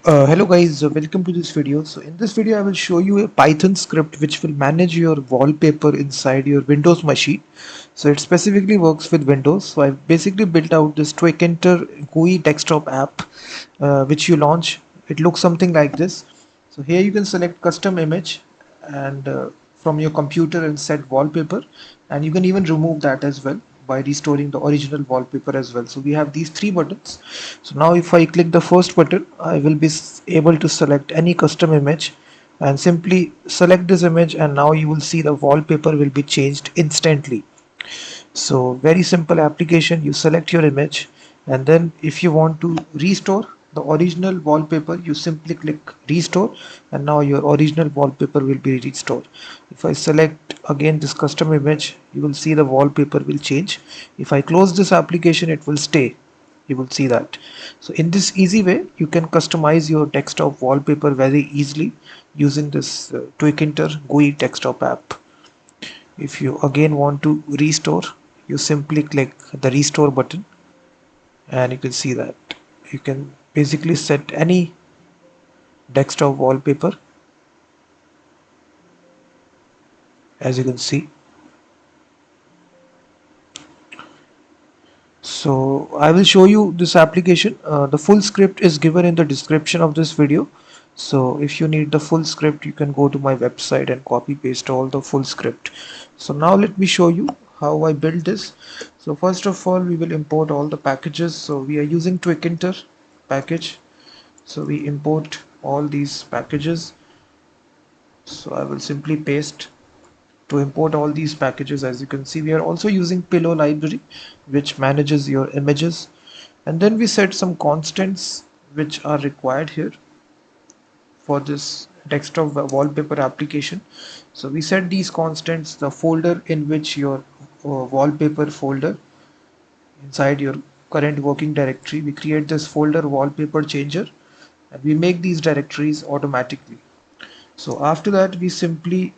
Hello guys, welcome to this video. So in this video I will show you a Python script which will manage your wallpaper inside your Windows machine. So it specifically works with Windows. So I've basically built out this Tkinter GUI desktop app which you launch. It looks something like this. So here you can select custom image and from your computer and set wallpaper, and you can even remove that as well by restoring the original wallpaper as well. So we have these three buttons. So now if I click the first button, I will be able to select any custom image and simply select this image, and now you will see the wallpaper will be changed instantly. So very simple application. You select your image, and then if you want to restore the original wallpaper, you simply click restore, and now your original wallpaper will be restored. If I select again this custom image, you will see the wallpaper will change. If I close this application, it will stay. You will see that. So in this easy way, you can customize your desktop wallpaper very easily using this Tkinter GUI desktop app. If you again want to restore, you simply click the restore button, and you can see that you can basically set any desktop wallpaper, as you can see. So I will show you this application. The full script is given in the description of this video. So if you need the full script, you can go to my website and copy paste all the full script. So now let me show you how I built this. So first of all, we will import all the packages. So we are using Tkinter package. So we import all these packages. So I will simply paste to import all these packages. As you can see, we are also using pillow library, which manages your images, and then we set some constants which are required here for this desktop wallpaper application. So we set these constants, the folder in which your wallpaper folder inside your current working directory. We create this folder wallpaper changer, and we make these directories automatically. So after that, we simply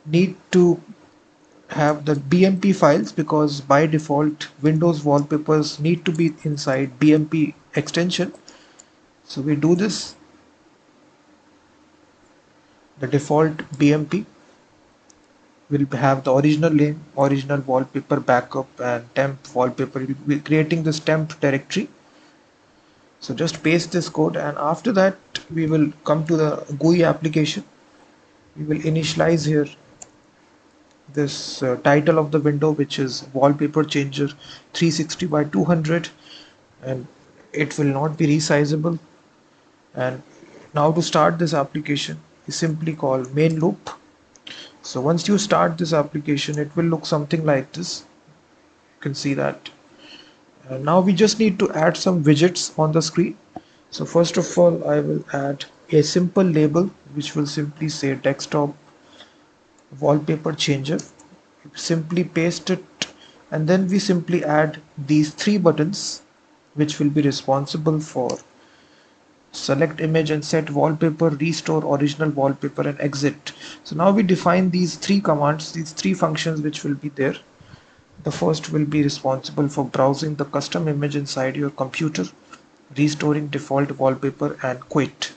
need to have the BMP files, because by default Windows wallpapers need to be inside BMP extension. So we do this. The default BMP will have the original name, original wallpaper backup, and temp wallpaper. We'll be creating this temp directory. So just paste this code, and after that we will come to the GUI application. We will initialize here this title of the window, which is wallpaper changer 360 by 200, and it will not be resizable. And now to start this application, you simply call main loop. So once you start this application, it will look something like this. You can see that. Now we just need to add some widgets on the screen. So first of all, I will add a simple label which will simply say desktop wallpaper changer. Simply paste it, and then we simply add these three buttons which will be responsible for select image and set wallpaper, restore original wallpaper, and exit. So now we define these three commands, these three functions which will be there. The first will be responsible for browsing the custom image inside your computer, restoring default wallpaper, and quit.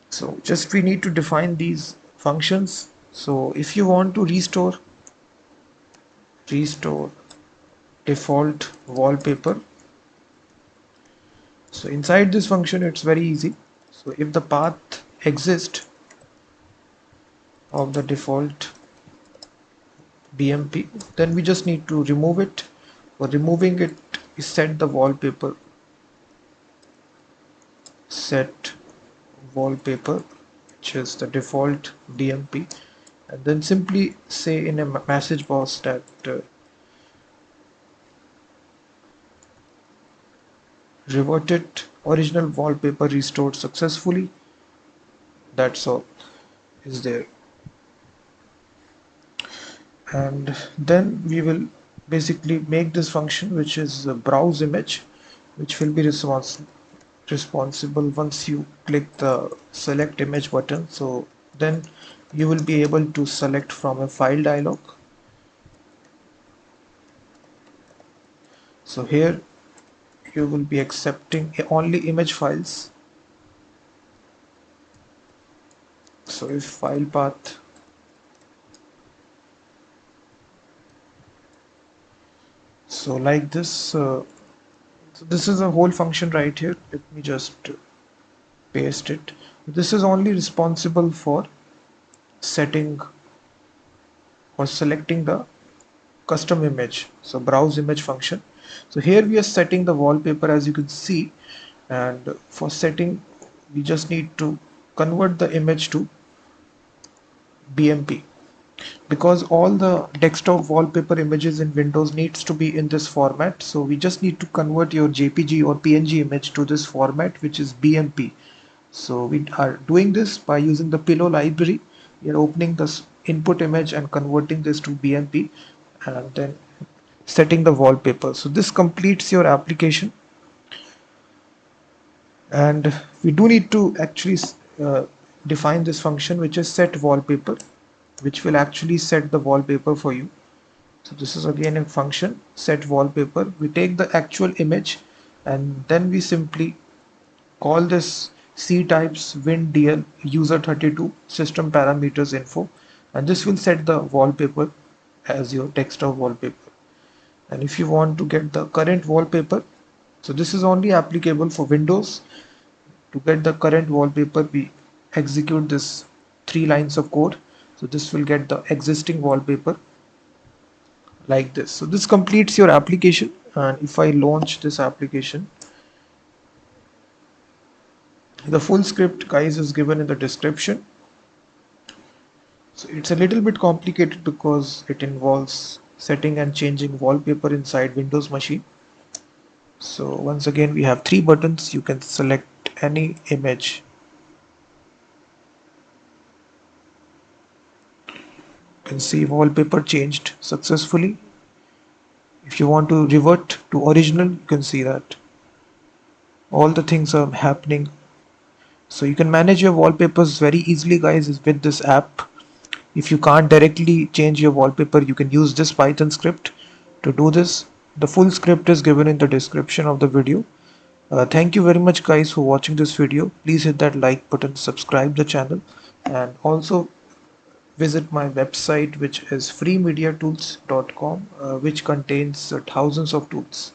So just we need to define these functions. So if you want to restore default wallpaper, so inside this function it's very easy. So if the path exists of the default BMP, then we just need to remove it. For removing it, we set the wallpaper, set wallpaper, which is the default BMP, and then simply say in a message box that reverted original wallpaper restored successfully. That's all is there. And then we will basically make this function, which is a browse image, which will be responsible once you click the select image button. So then you will be able to select from a file dialog. So here you will be accepting only image files, So if file path, so like this, so this is a whole function right here. Let me just paste it. This is only responsible for setting or selecting the custom image, so browse image function. So here we are setting the wallpaper, as you can see, and for setting we just need to convert the image to BMP, because all the desktop wallpaper images in Windows needs to be in this format. So we just need to convert your JPG or PNG image to this format, which is BMP. So we are doing this by using the pillow library. We are opening this input image and converting this to BMP, and then setting the wallpaper. So this completes your application, and we do need to actually uh, define this function, which is set wallpaper, which will actually set the wallpaper for you. So this is again a function, set wallpaper. We take the actual image and then we simply call this C types WinDL user32 system parameters info, and this will set the wallpaper as your desktop wallpaper. And if you want to get the current wallpaper, so this is only applicable for Windows. To get the current wallpaper, we execute this 3 lines of code. So this will get the existing wallpaper like this. So this completes your application, and if I launch this application, the full script, guys, is given in the description. So it's a little bit complicated because it involves setting and changing wallpaper inside Windows machine. So once again, we have 3 buttons. You can select any image. You can see wallpaper changed successfully. If you want to revert to original, you can see that all the things are happening. So you can manage your wallpapers very easily, guys, with this app. If you can't directly change your wallpaper, you can use this Python script to do this. The full script is given in the description of the video. Thank you very much, guys, for watching this video. Please hit that like button, subscribe the channel, and also visit my website, which is freemediatools.com, which contains thousands of tools.